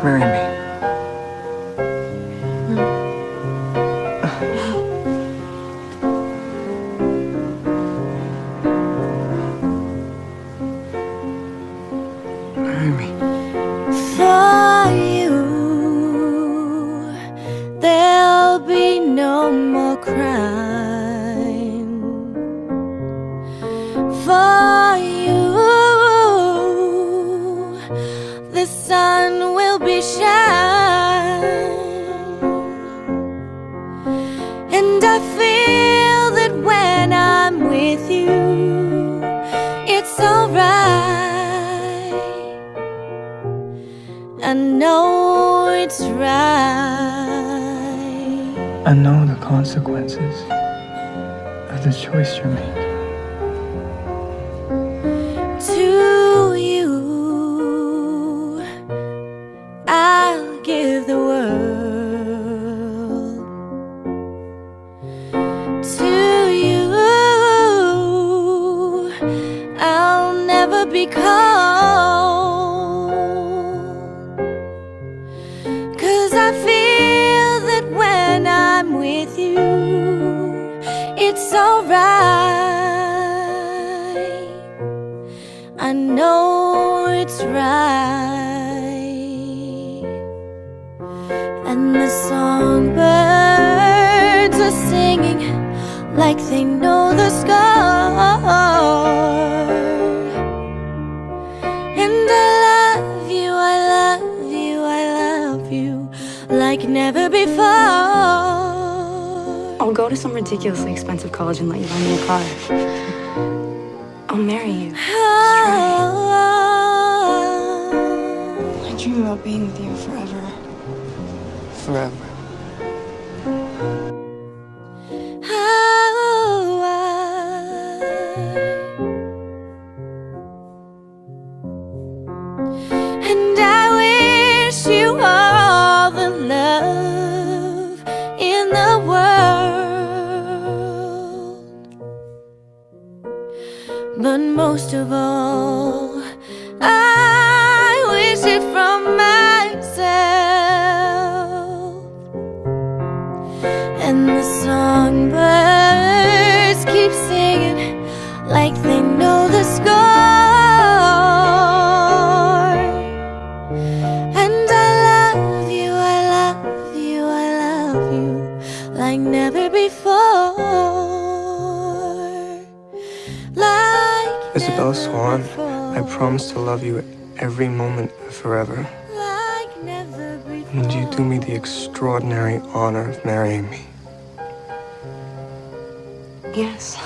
Marry me. Marry me. For you, there'll be no more crime. For you, the sun will be shining. And I feel that when I'm with you, it's alright. I know it's right. I know the consequences of the choice you're making. To you, I'll give the world. To you, I'll never be cold. 'Cause I feel that when I'm with you, it's alright. I know it's right. And the songbirds are singing like they know the score. And I love you, I love you, I love you like never before. I'll go to some ridiculously expensive college and let you lend me a car. I'll marry you. Just try. I dream about being with you forever. Forever. And I wish you all the love in the world. But most of all, I wish it from myself. And the songbirds keep singing like they know the score. And I love you, I love you, I love you like never before. Like Isabel never Swan, I before. promise to love you every moment forever. Like never before. And you do me the extraordinary honor of marrying me. Yes.